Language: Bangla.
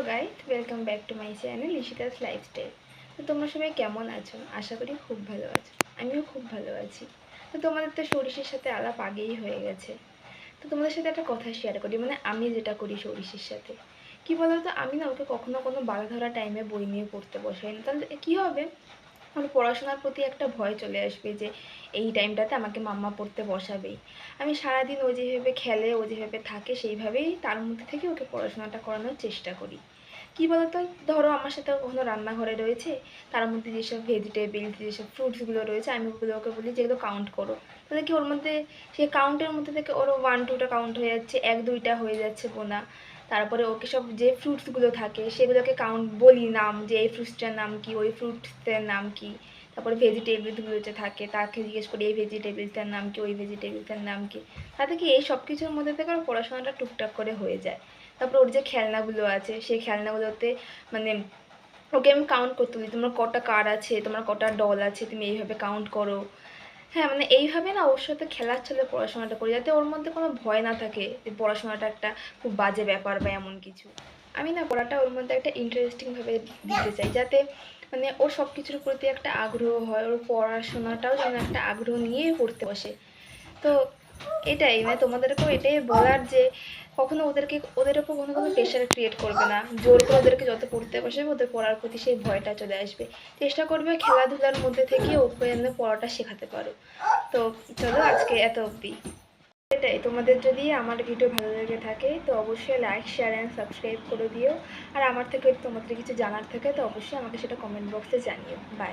Guys, welcome back to my channel Ishita's lifestyle. তো তোমরা সবাই কেমন আছো? আশা করি খুব ভালো আছো। আমিও খুব ভালো আছি। তো তোমাদের তো সরিষের সাথে আলাপ আগেই হয়ে গেছে। তো তোমাদের সাথে একটা কথা শেয়ার করি, মানে আমি যেটা করি সরিষের সাথে। কি বলতো, আমি না ওকে কখনো কোনো বাধা ধরা টাইমে বই নিয়ে পড়তে বসাই না। তাহলে কী হবে, আমার পড়াশোনার প্রতি একটা ভয় চলে আসবে যে এই টাইমটাতে আমাকে মাম্মা পড়তে বসাবেই। আমি সারাদিন ও যেভাবে খেলে, ও যেভাবে থাকে, সেইভাবেই তার মধ্যে থেকে ওকে পড়াশোনাটা করানোর চেষ্টা করি। কী বলতো, ধরো আমার সাথে কখনো রান্নাঘরে রয়েছে, তার মধ্যে যেসব ভেজিটেবলস, যেসব ফ্রুটসগুলো রয়েছে, আমি ওগুলো ওকে বলি যে এগুলো কাউন্ট করো। তাহলে কি ওর মধ্যে, সেই কাউন্টের মধ্যে থেকে ওর 1-2টা কাউন্ট হয়ে যাচ্ছে, 1-2টা হয়ে যাচ্ছে গোনা। তারপরে ওকে সব যে ফ্রুটসগুলো থাকে সেগুলোকে কাউন্ট বলি, নাম, যে এই ফ্রুটসটার নাম কি, ওই ফ্রুটসের নাম কি। তারপরে ভেজিটেবলসগুলো যে থাকে তাকে জিজ্ঞেস করি এই ভেজিটেবলসটার নাম কি, ওই ভেজিটেবলসটার নাম কি। তাতে কি এই সব কিছুর মধ্যে থেকে ওর পড়াশোনাটা টুকটাক করে হয়ে যায়। তারপর ওর যে খেলনাগুলো আছে সেই খেলনাগুলোতে মানে ওকে আমি কাউন্ট করতে বলি, তোমার কটা কার আছে, তোমার কটা ডল আছে, তুমি এইভাবে কাউন্ট করো। হ্যাঁ, মানে এইভাবে না ওর সাথে খেলার ছলে পড়াশোনাটা করি, যাতে ওর মধ্যে কোনো ভয় না থাকে যে পড়াশোনাটা একটা খুব বাজে ব্যাপার বা এমন কিছু। আমি না পড়াটা ওর মধ্যে একটা ইন্টারেস্টিংভাবে দিতে চাই, যাতে মানে ওর সব কিছুর প্রতি একটা আগ্রহ হয়, ওর পড়াশোনাটাও যেন একটা আগ্রহ নিয়েই পড়তে বসে। তো এটাই, মানে তোমাদেরকেও এটাই বলার যে কখনো ওদের ওপর কোনো প্রেশার ক্রিয়েট করবে না। জোর করে ওদেরকে যত পড়তে বসবে ওদের পড়ার প্রতি সেই ভয়টা চলে আসবে। চেষ্টা করবে খেলাধুলার মধ্যে থেকে ওকে যেন পড়াটা শেখাতে পারো। তো চলো আজকে এত অবধি। এটাই, তোমাদের যদি আমার ভিডিও ভালো লেগে থাকে তো অবশ্যই লাইক, শেয়ার অ্যান্ড সাবস্ক্রাইব করে দিও। আর আমার থেকে তোমাদের কিছু জানার থাকে তো অবশ্যই আমাকে সেটা কমেন্ট বক্সে জানিও। বাই।